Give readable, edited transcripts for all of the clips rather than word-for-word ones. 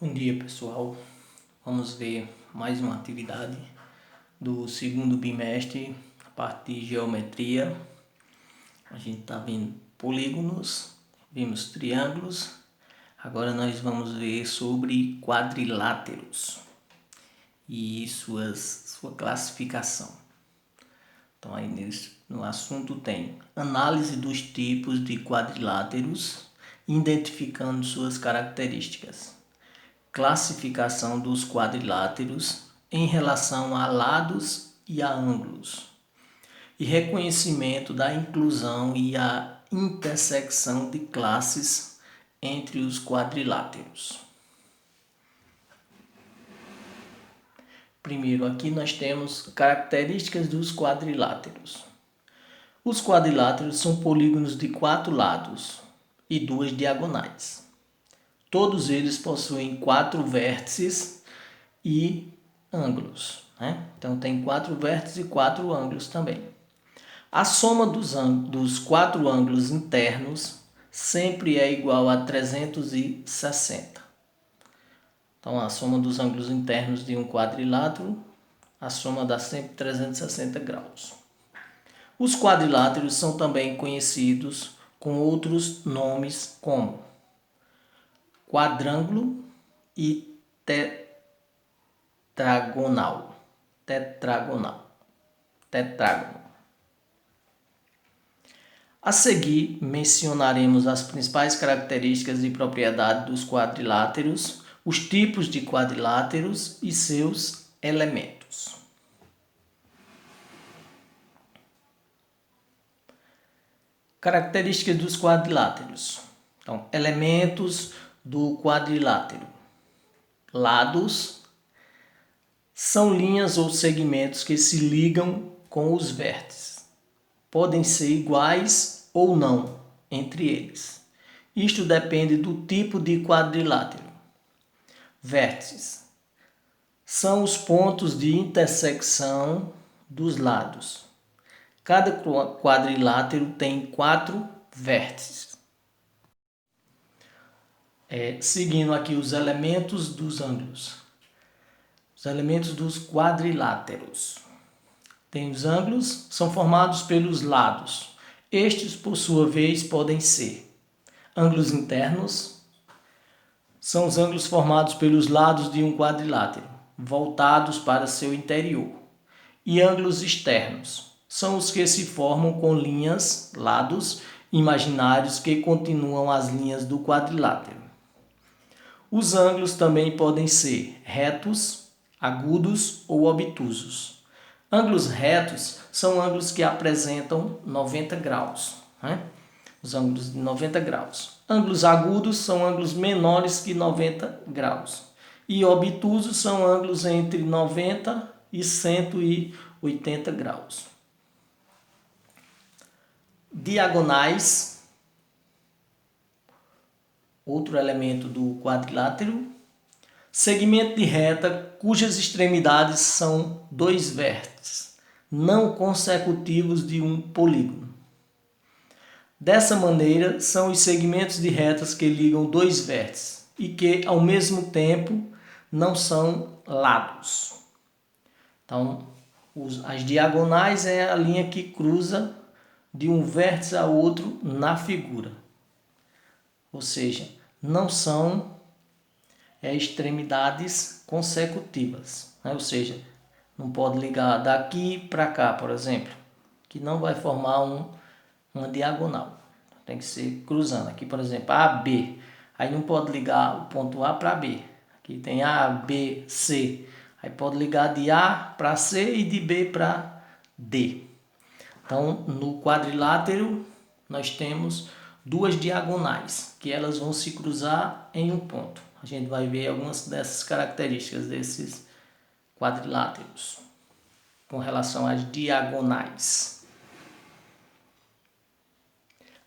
Bom dia, pessoal. Vamos ver mais uma atividade do segundo bimestre, a parte de geometria. A gente está vendo polígonos, vimos triângulos. Agora nós vamos ver sobre quadriláteros e sua classificação. Então aí no assunto tem análise dos tipos de quadriláteros, identificando suas características. Classificação dos quadriláteros em relação a lados e a ângulos, e reconhecimento da inclusão e a intersecção de classes entre os quadriláteros. Primeiro, aqui nós temos características dos quadriláteros. Os quadriláteros são polígonos de 4 lados e 2 diagonais. Todos eles possuem 4 vértices e ângulos, né? Então tem 4 vértices e 4 ângulos também. A soma dos 4 ângulos internos sempre é igual a 360. Então a soma dos ângulos internos de um quadrilátero, a soma dá sempre 360 graus. Os quadriláteros são também conhecidos com outros nomes como quadrângulo e tetragonal. Tetrágono. A seguir, mencionaremos as principais características e propriedades dos quadriláteros, os tipos de quadriláteros e seus elementos. Características dos quadriláteros. Então, elementos do quadrilátero. Lados são linhas ou segmentos que se ligam com os vértices. Podem ser iguais ou não entre eles. Isto depende do tipo de quadrilátero. Vértices são os pontos de intersecção dos lados. Cada quadrilátero tem 4 vértices. Seguindo aqui os elementos dos ângulos. Os elementos dos quadriláteros. Tem os ângulos, são formados pelos lados. Estes, por sua vez, podem ser ângulos internos. São os ângulos formados pelos lados de um quadrilátero, voltados para seu interior. E ângulos externos. São os que se formam com linhas, lados imaginários que continuam as linhas do quadrilátero. Os ângulos também podem ser retos, agudos ou obtusos. Ângulos retos são ângulos que apresentam 90 graus, né? Os ângulos de 90 graus. Ângulos agudos são ângulos menores que 90 graus. E obtusos são ângulos entre 90 e 180 graus. Diagonais. Outro elemento do quadrilátero. Segmento de reta cujas extremidades são 2 vértices, não consecutivos de um polígono. Dessa maneira, são os segmentos de retas que ligam 2 vértices e que, ao mesmo tempo, não são lados. Então, as diagonais é a linha que cruza de um vértice a outro na figura. Ou seja, não são extremidades consecutivas, né? Ou seja, não pode ligar daqui para cá, por exemplo, que não vai formar uma diagonal. Tem que ser cruzando. Aqui, por exemplo, A, B. Aí não pode ligar o ponto A para B. Aqui tem A, B, C. Aí pode ligar de A para C e de B para D. Então, no quadrilátero, nós temos 2 diagonais, que elas vão se cruzar em um ponto. A gente vai ver algumas dessas características desses quadriláteros com relação às diagonais.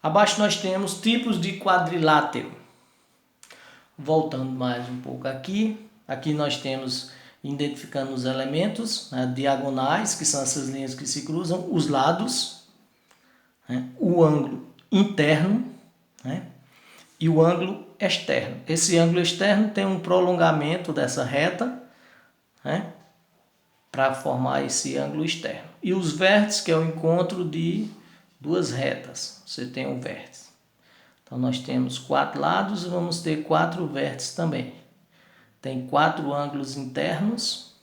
Abaixo nós temos tipos de quadrilátero. Voltando mais um pouco aqui. Aqui nós temos identificando os elementos, né, diagonais, que são essas linhas que se cruzam, os lados, né, o ângulo interno, né, e o ângulo externo. Esse ângulo externo tem um prolongamento dessa reta, né, para formar esse ângulo externo. E os vértices, que é o encontro de duas retas. Você tem um vértice. Então, nós temos 4 lados e vamos ter 4 vértices também. Tem 4 ângulos internos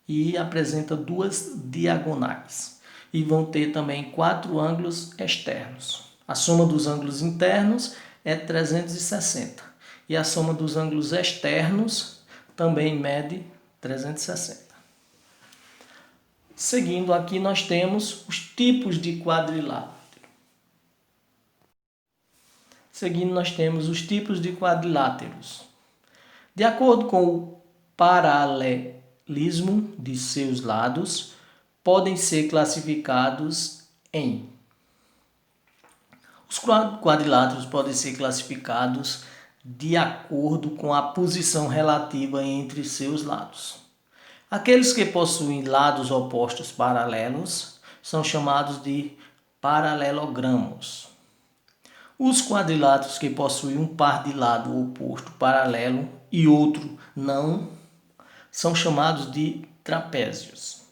e apresenta 2 diagonais. E vão ter também 4 ângulos externos. A soma dos ângulos internos é 360. E a soma dos ângulos externos também mede 360. Seguindo aqui, nós temos os tipos de quadrilátero. Seguindo, nós temos os tipos de quadriláteros. De acordo com o paralelismo de seus lados, podem ser classificados em... Os quadriláteros podem ser classificados de acordo com a posição relativa entre seus lados. Aqueles que possuem lados opostos paralelos são chamados de paralelogramos. Os quadriláteros que possuem um par de lado oposto paralelo e outro não são chamados de trapézios.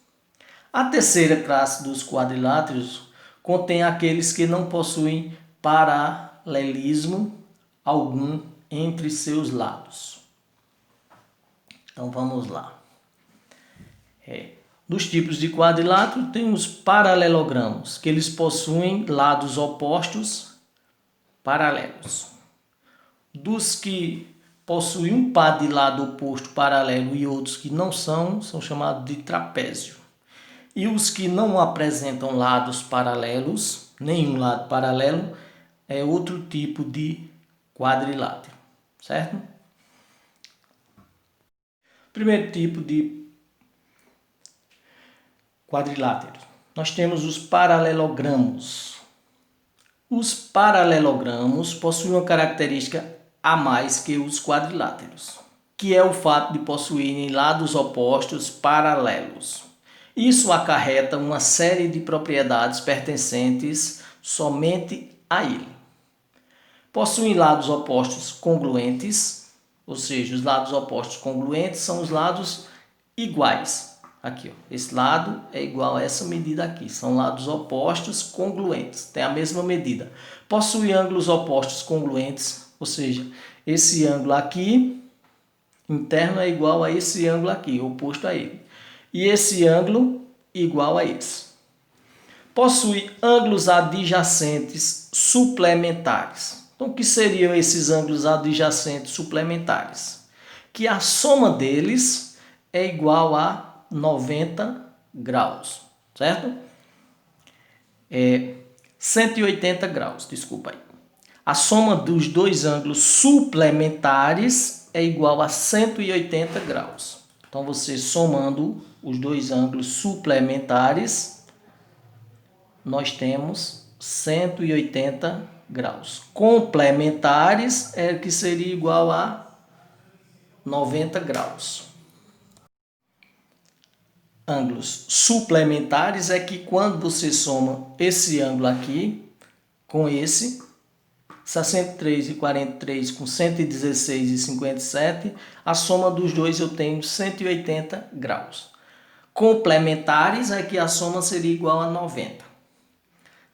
A terceira classe dos quadriláteros contém aqueles que não possuem paralelismo algum entre seus lados. Então vamos lá. Dos tipos de quadrilátero tem os paralelogramos, que eles possuem lados opostos paralelos. Dos que possuem um par de lado oposto paralelo e outros que não são chamados de trapézio. E os que não apresentam lados paralelos, nenhum lado paralelo, é outro tipo de quadrilátero, certo? Primeiro tipo de quadrilátero. Nós temos os paralelogramos. Os paralelogramos possuem uma característica a mais que os quadriláteros, que é o fato de possuírem lados opostos paralelos. Isso acarreta uma série de propriedades pertencentes somente a ele. Possuem lados opostos congruentes, ou seja, os lados opostos congruentes são os lados iguais. Aqui, ó, esse lado é igual a essa medida aqui. São lados opostos congruentes, tem a mesma medida. Possui ângulos opostos congruentes, ou seja, esse ângulo aqui interno é igual a esse ângulo aqui, oposto a ele. E esse ângulo igual a esse. Possui ângulos adjacentes suplementares. Então, o que seriam esses ângulos adjacentes suplementares? Que a soma deles é igual a 90 graus, certo? 180 graus, desculpa aí. A soma dos dois ângulos suplementares é igual a 180 graus. Então, você somando os dois ângulos suplementares, nós temos 180 graus. Complementares é que seria igual a 90 graus. Ângulos suplementares é que quando você soma esse ângulo aqui com esse, 63,43 com 116,57, a soma dos dois eu tenho 180 graus. Complementares é que a soma seria igual a 90.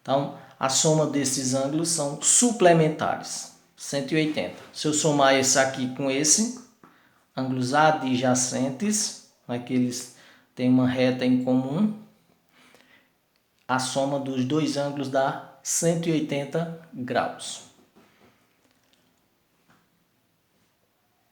Então, a soma desses ângulos são suplementares, 180. Se eu somar esse aqui com esse, ângulos adjacentes, aqueles tem uma reta em comum, a soma dos dois ângulos dá 180 graus.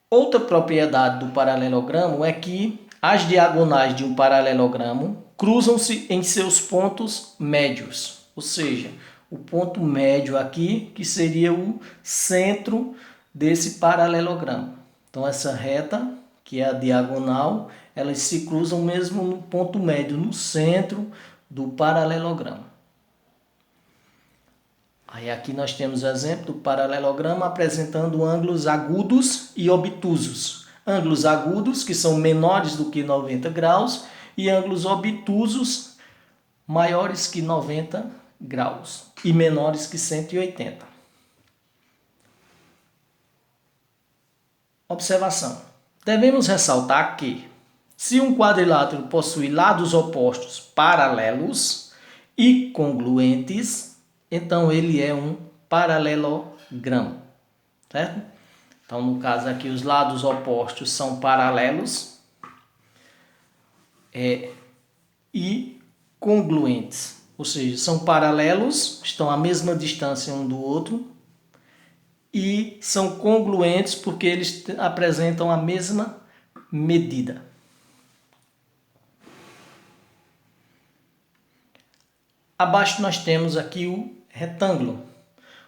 Outra propriedade do paralelogramo é que as diagonais de um paralelogramo cruzam-se em seus pontos médios, ou seja, o ponto médio aqui, que seria o centro desse paralelogramo. Então, essa reta, que é a diagonal, elas se cruzam mesmo no ponto médio, no centro do paralelogramo. Aí aqui nós temos o exemplo do paralelogramo apresentando ângulos agudos e obtusos. Ângulos agudos, que são menores do que 90 graus, e ângulos obtusos, maiores que 90 graus e menores que 180. Observação. Devemos ressaltar que, se um quadrilátero possui lados opostos paralelos e congruentes, então ele é um paralelogramo, certo? Então, no caso aqui, os lados opostos são paralelos e congruentes, ou seja, são paralelos, estão à mesma distância um do outro, e são congruentes porque eles apresentam a mesma medida. Abaixo nós temos aqui o retângulo.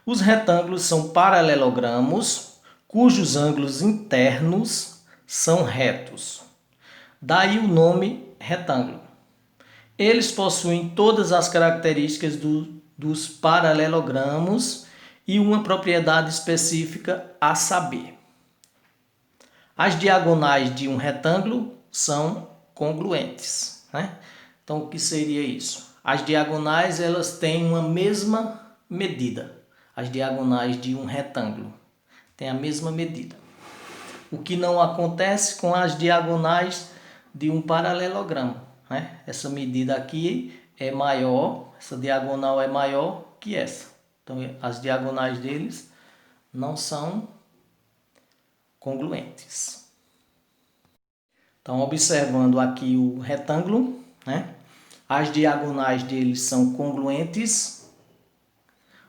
Os retângulos são paralelogramos cujos ângulos internos são retos. Daí o nome retângulo. Eles possuem todas as características dos paralelogramos e uma propriedade específica a saber. As diagonais de um retângulo são congruentes, né? Então, o que seria isso? As diagonais elas têm uma mesma medida. As diagonais de um retângulo têm a mesma medida. O que não acontece com as diagonais de um paralelogramo, né? Essa medida aqui é maior, essa diagonal é maior que essa. Então, as diagonais deles não são congruentes. Então, observando aqui o retângulo, né? As diagonais deles são congruentes,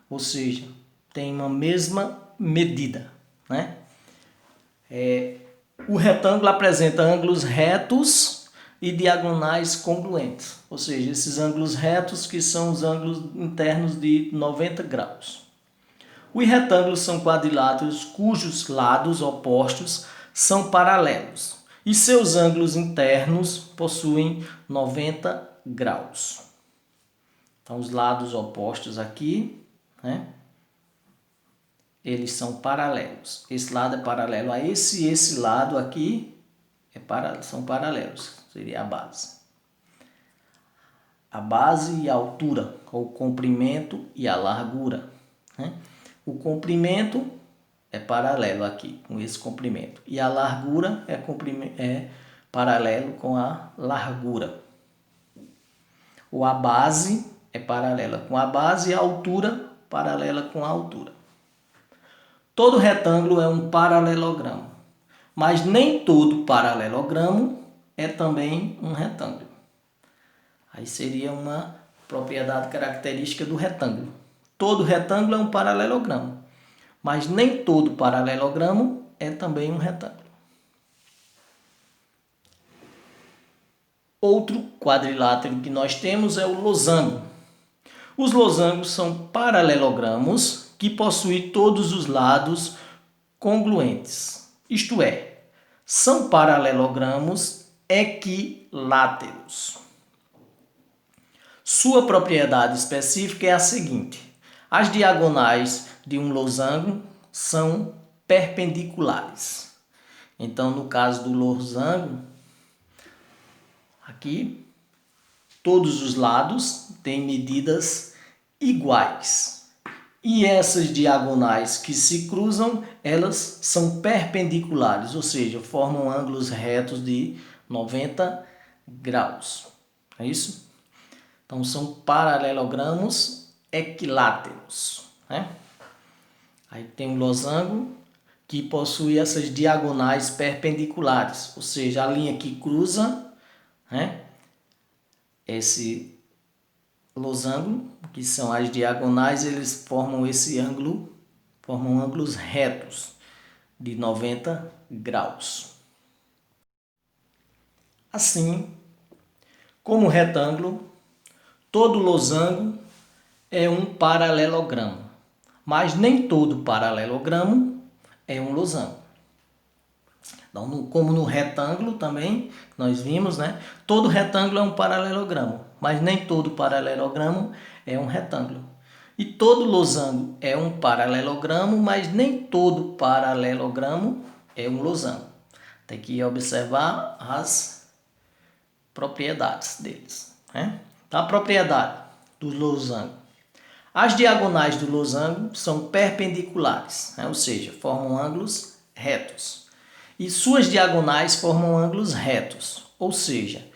ou seja, tem uma mesma medida, né? O retângulo apresenta ângulos retos e diagonais congruentes, ou seja, esses ângulos retos que são os ângulos internos de 90 graus. Os retângulos são quadriláteros cujos lados opostos são paralelos e seus ângulos internos possuem 90 graus. Então, os lados opostos aqui, né? Eles são paralelos. Esse lado é paralelo a esse e esse lado aqui são paralelos. Seria a base. A base e a altura, ou o comprimento e a largura, né? O comprimento é paralelo aqui com esse comprimento e a largura é paralelo com a largura. Ou a base é paralela com a base e a altura paralela com a altura. Todo retângulo é um paralelogramo, mas nem todo paralelogramo é também um retângulo. Aí seria uma propriedade característica do retângulo. Todo retângulo é um paralelogramo, mas nem todo paralelogramo é também um retângulo. Outro quadrilátero que nós temos é o losango. Os losangos são paralelogramos que possuem todos os lados congruentes, isto é, são paralelogramos equiláteros. Sua propriedade específica é a seguinte: as diagonais de um losango são perpendiculares. Então, no caso do losango, aqui, todos os lados têm medidas iguais. E essas diagonais que se cruzam, elas são perpendiculares, ou seja, formam ângulos retos de 90 graus. É isso? Então, são paralelogramos equiláteros, né? Aí tem o losango que possui essas diagonais perpendiculares, ou seja, a linha que cruza, né, esse losango, que são as diagonais, eles formam esse ângulo, formam ângulos retos de 90 graus. Assim, como retângulo, todo losango é um paralelogramo, mas nem todo paralelogramo é um losango. Então, como no retângulo também, nós vimos, né? Todo retângulo é um paralelogramo, mas nem todo paralelogramo é um retângulo. E todo losango é um paralelogramo, mas nem todo paralelogramo é um losango. Tem que observar as propriedades deles, né? Então, a propriedade do losango. As diagonais do losango são perpendiculares, né? Ou seja, formam ângulos retos. e suas diagonais formam ângulos retos, ou seja,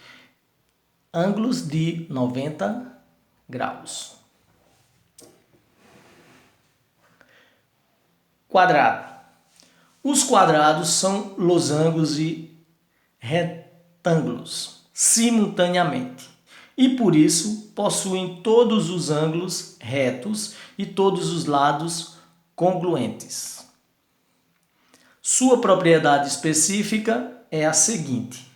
ângulos de 90 graus. Quadrado. Os quadrados são losangos e retângulos simultaneamente e por isso possuem todos os ângulos retos e todos os lados congruentes. Sua propriedade específica é a seguinte: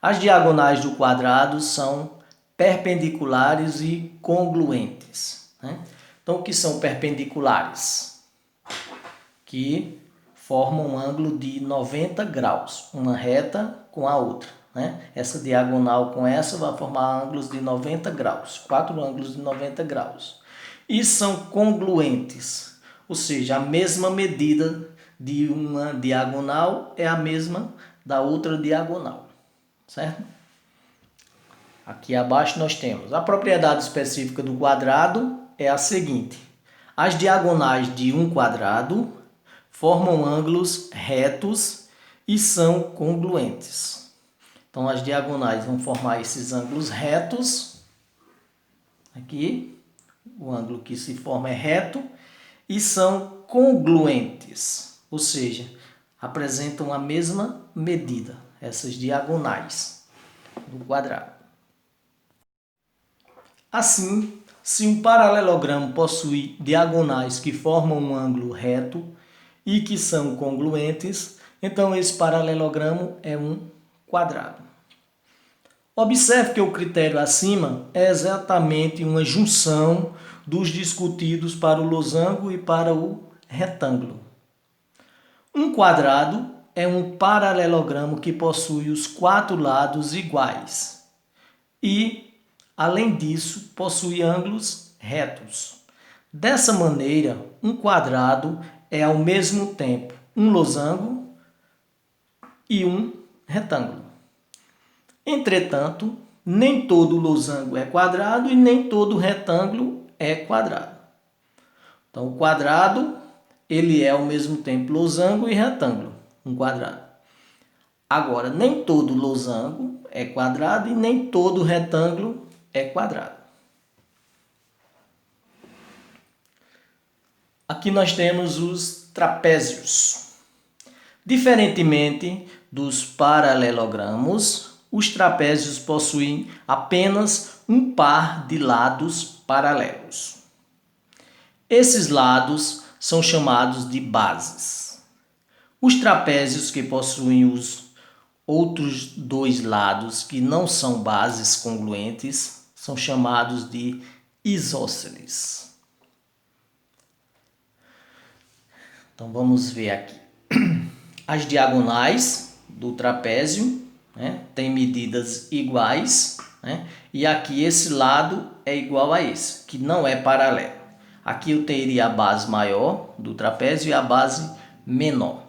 as diagonais do quadrado são perpendiculares e congruentes, né? Então, o que são perpendiculares? Que formam um ângulo de 90 graus, uma reta com a outra, né? Essa diagonal com essa vai formar ângulos de 90 graus, 4 ângulos de 90 graus. E são congruentes, ou seja, a mesma medida de uma diagonal é a mesma da outra diagonal, certo? Aqui abaixo nós temos a propriedade específica do quadrado é a seguinte: as diagonais de um quadrado formam ângulos retos e são congruentes. Então, as diagonais vão formar esses ângulos retos. Aqui, o ângulo que se forma é reto e são congruentes, ou seja, apresentam a mesma medida, essas diagonais do quadrado. Assim, se um paralelogramo possui diagonais que formam um ângulo reto e que são congruentes, então esse paralelogramo é um quadrado. Observe que o critério acima é exatamente uma junção dos discutidos para o losango e para o retângulo. Um quadrado é um paralelogramo que possui os 4 lados iguais e, além disso, possui ângulos retos. Dessa maneira, um quadrado é ao mesmo tempo um losango e um retângulo. Entretanto, nem todo losango é quadrado e nem todo retângulo é quadrado. Então, o quadrado ele é ao mesmo tempo losango e retângulo, um quadrado. Agora, nem todo losango é quadrado e nem todo retângulo é quadrado. Aqui nós temos os trapézios. Diferentemente dos paralelogramos, os trapézios possuem apenas um par de lados paralelos. Esses lados são chamados de bases. Os trapézios que possuem os outros 2 lados que não são bases congruentes são chamados de isósceles. Então vamos ver aqui. As diagonais do trapézio, né, têm medidas iguais, né, e aqui esse lado é igual a esse, que não é paralelo. Aqui eu teria a base maior do trapézio e a base menor.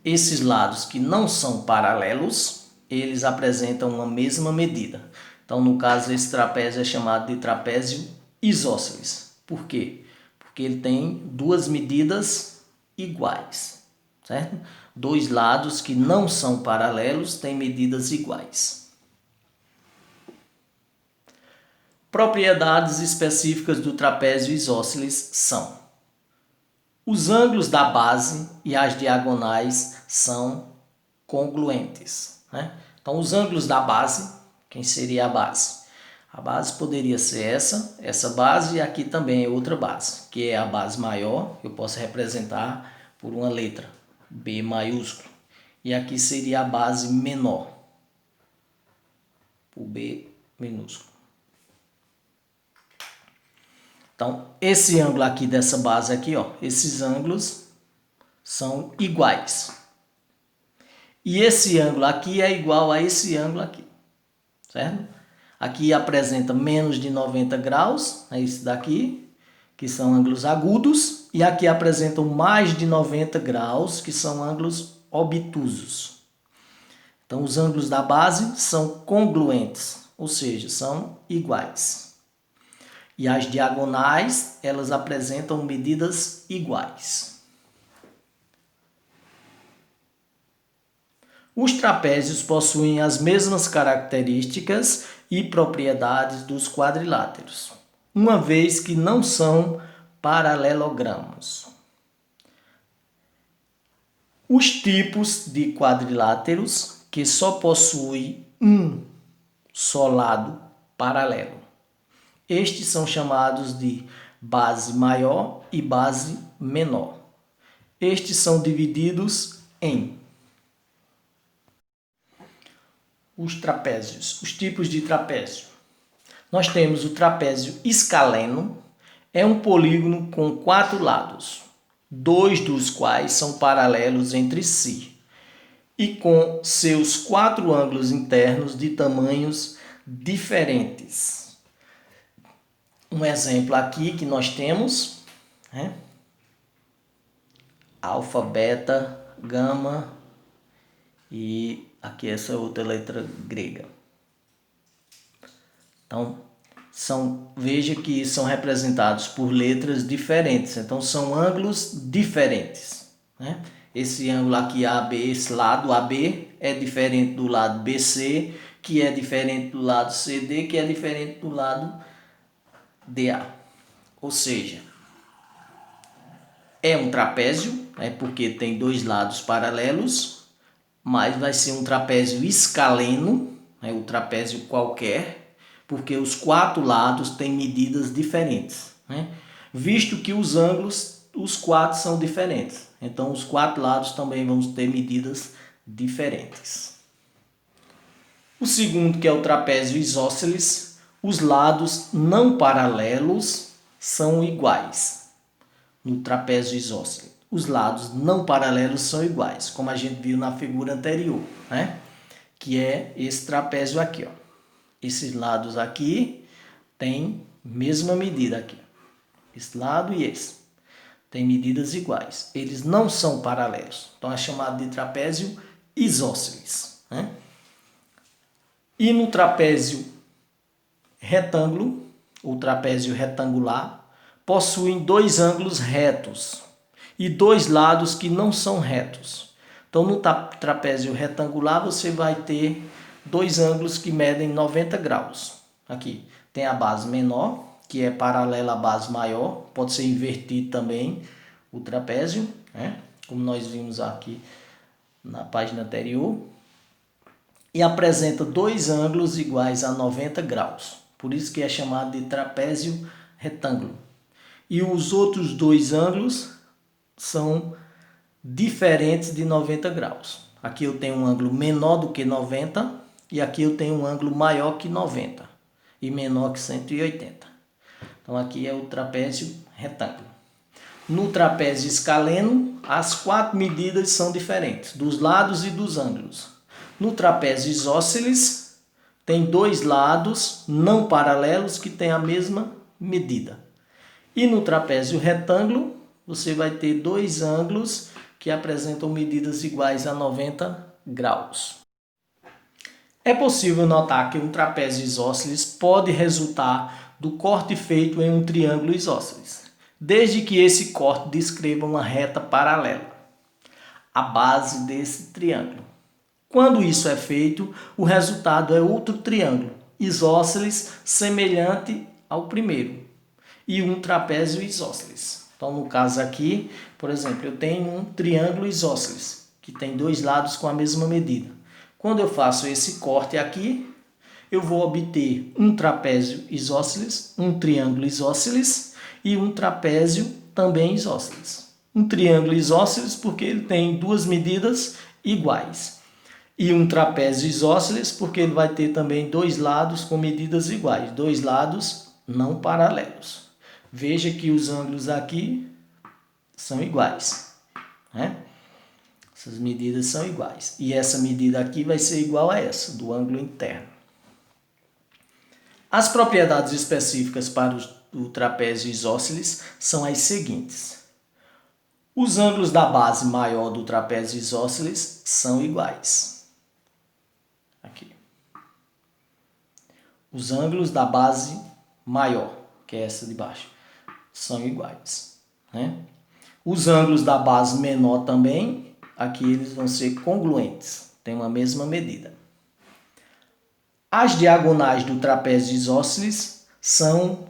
Esses lados que não são paralelos, eles apresentam uma mesma medida. Então, no caso, esse trapézio é chamado de trapézio isósceles. Por quê? Porque ele tem 2 medidas iguais, certo? 2 lados que não são paralelos têm medidas iguais. Propriedades específicas do trapézio isósceles são: os ângulos da base e as diagonais são congruentes, né? Então, os ângulos da base, quem seria a base? A base poderia ser essa base, e aqui também é outra base, que é a base maior, que eu posso representar por uma letra, B maiúsculo. E aqui seria a base menor, por B minúsculo. Então, esse ângulo aqui dessa base aqui, ó, esses ângulos são iguais. E esse ângulo aqui é igual a esse ângulo aqui, certo? Aqui apresenta menos de 90 graus, é esse daqui, que são ângulos agudos, e aqui apresentam mais de 90 graus, que são ângulos obtusos. Então, os ângulos da base são congruentes, ou seja, são iguais. E as diagonais, elas apresentam medidas iguais. Os trapézios possuem as mesmas características e propriedades dos quadriláteros, uma vez que não são paralelogramos. Os tipos de quadriláteros que só possuem um só lado paralelo. Estes são chamados de base maior e base menor. Estes são divididos em os trapézios, os tipos de trapézio. Nós temos o trapézio escaleno, é um polígono com 4 lados, 2 dos quais são paralelos entre si, e com seus 4 ângulos internos de tamanhos diferentes. Um exemplo aqui que nós temos, alfa, beta, gama e aqui essa outra letra grega. Então, veja que são representados por letras diferentes, então são ângulos diferentes. Esse ângulo aqui AB, esse lado AB é diferente do lado BC, que é diferente do lado CD, que é diferente do lado DA. Ou seja, é um trapézio, porque tem 2 lados paralelos, mas vai ser um trapézio escaleno, o trapézio qualquer, porque os 4 lados têm medidas diferentes, visto que os ângulos, os 4 são diferentes. Então, os 4 lados também vão ter medidas diferentes. O segundo, que é o trapézio isósceles, os lados não paralelos são iguais. No trapézio isósceles, os lados não paralelos são iguais, como a gente viu na figura anterior, que é esse trapézio aqui. Esses lados aqui têm mesma medida aqui. Esse lado e esse. Tem medidas iguais. Eles não são paralelos. Então é chamado de trapézio isósceles. E no trapézio retângulo, ou trapézio retangular, possuem 2 ângulos retos e 2 lados que não são retos. Então no trapézio retangular você vai ter 2 ângulos que medem 90 graus. Aqui tem a base menor, que é paralela à base maior, pode ser invertido também o trapézio, como nós vimos aqui na página anterior, e apresenta 2 ângulos iguais a 90 graus, por isso que é chamado de trapézio retângulo. E os outros 2 ângulos são diferentes de 90 graus. Aqui eu tenho um ângulo menor do que 90 e aqui eu tenho um ângulo maior que 90 e menor que 180. Então aqui é o trapézio retângulo. No trapézio escaleno, as 4 medidas são diferentes, dos lados e dos ângulos. No trapézio isósceles, tem 2 lados não paralelos que têm a mesma medida. E no trapézio retângulo, você vai ter 2 ângulos que apresentam medidas iguais a 90 graus. É possível notar que um trapézio isósceles pode resultar do corte feito em um triângulo isósceles, desde que esse corte descreva uma reta paralela à base desse triângulo. Quando isso é feito, o resultado é outro triângulo isósceles semelhante ao primeiro e um trapézio isósceles. Então, no caso aqui, por exemplo, eu tenho um triângulo isósceles, que tem 2 lados com a mesma medida. Quando eu faço esse corte aqui, eu vou obter um trapézio isósceles, um triângulo isósceles e um trapézio também isósceles. Um triângulo isósceles porque ele tem 2 medidas iguais. E um trapézio isósceles porque ele vai ter também 2 lados com medidas iguais, 2 lados não paralelos. Veja que os ângulos aqui são iguais, Essas medidas são iguais. E essa medida aqui vai ser igual a essa, do ângulo interno. As propriedades específicas para o trapézio isósceles são as seguintes. Os ângulos da base maior do trapézio isósceles são iguais. Aqui. Os ângulos da base maior, que é essa de baixo, são iguais. Os ângulos da base menor também, aqui eles vão ser congruentes. tem uma mesma medida. As diagonais do trapézio isósceles são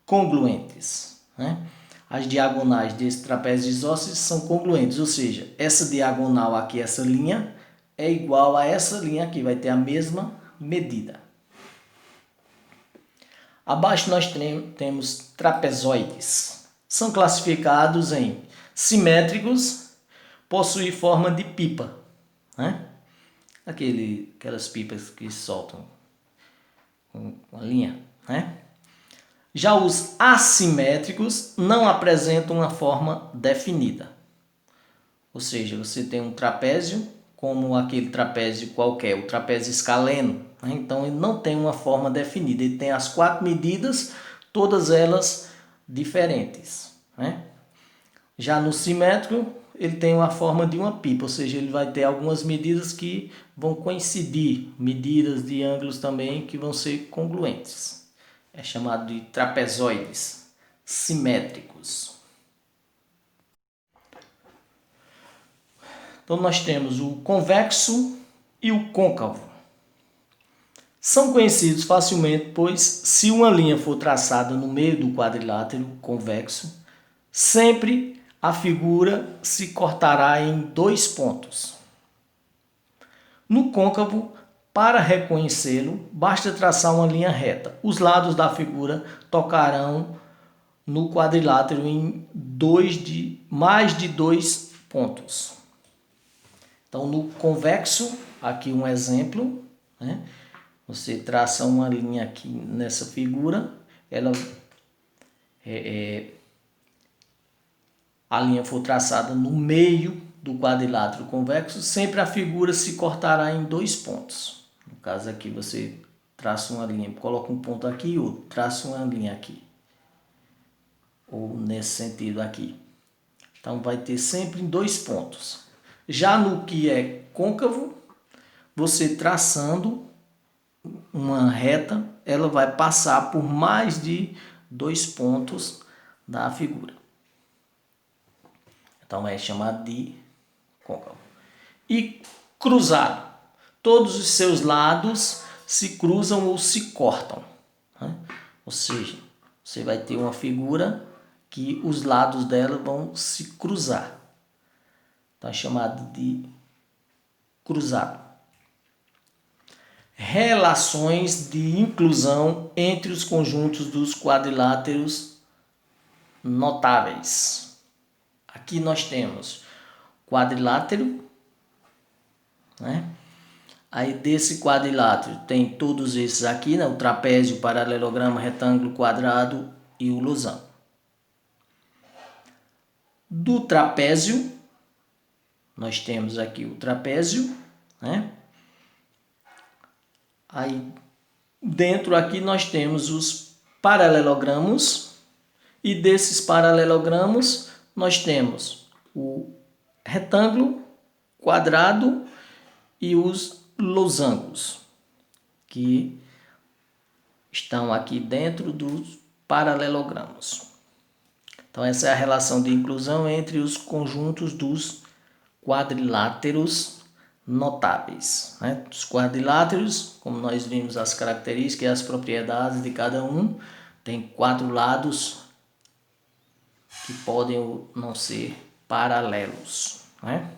congruentes, né? As diagonais desse trapézio isósceles são congruentes, ou seja, essa diagonal aqui, essa linha, é igual a essa linha aqui, vai ter a mesma medida. Abaixo nós temos trapezoides. São classificados em simétricos, possuem forma de pipa, né? Aquelas pipas que soltam uma linha, né? Já os assimétricos não apresentam uma forma definida. Ou seja, você tem um trapézio, como aquele trapézio qualquer, o trapézio escaleno, né? Então ele não tem uma forma definida, ele tem as 4 medidas, todas elas diferentes, né? Já no simétrico, ele tem uma forma de uma pipa, ou seja, ele vai ter algumas medidas que vão coincidir, medidas de ângulos também que vão ser congruentes. É chamado de trapezoides simétricos. Então nós temos o convexo e o côncavo. São conhecidos facilmente, pois se uma linha for traçada no meio do quadrilátero convexo, sempre a figura se cortará em 2 pontos. No côncavo, para reconhecê-lo, basta traçar uma linha reta. Os lados da figura tocarão no quadrilátero em mais de 2 pontos. Então, no convexo, aqui um exemplo, né? Você traça uma linha aqui nessa figura, a linha for traçada no meio do quadrilátero convexo, sempre a figura se cortará em 2 pontos. No caso aqui você traça uma linha, coloca um ponto aqui e outro, traça uma linha aqui. Ou nesse sentido aqui. Então vai ter sempre em 2 pontos. Já no que é côncavo, você traçando uma reta, ela vai passar por mais de 2 pontos da figura. Então é chamado de côncavo. E cruzado. Todos os seus lados se cruzam ou se cortam, né? Ou seja, você vai ter uma figura que os lados dela vão se cruzar. Então é chamado de cruzado. Relações de inclusão entre os conjuntos dos quadriláteros notáveis. Aqui nós temos quadrilátero, né? Aí desse quadrilátero tem todos esses aqui, né? O trapézio, paralelogramo, retângulo, quadrado e o losango. Do trapézio, nós temos aqui o trapézio, né? Aí dentro aqui nós temos os paralelogramos e desses paralelogramos nós temos o retângulo, quadrado e os losangos que estão aqui dentro dos paralelogramos. Então essa é a relação de inclusão entre os conjuntos dos quadriláteros notáveis, né? Os quadriláteros, como nós vimos as características e as propriedades de cada um, tem 4 lados que podem ou não ser paralelos, né?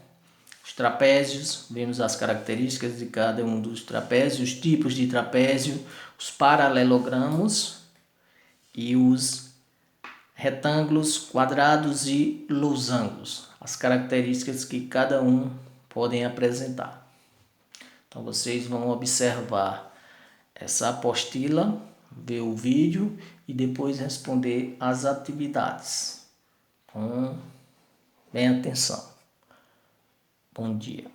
Os trapézios, vimos as características de cada um dos trapézios, os tipos de trapézio, os paralelogramos e os retângulos, quadrados e losangos, as características que cada um podem apresentar. Então vocês vão observar essa apostila, ver o vídeo e depois responder as atividades com bem atenção. Bom dia.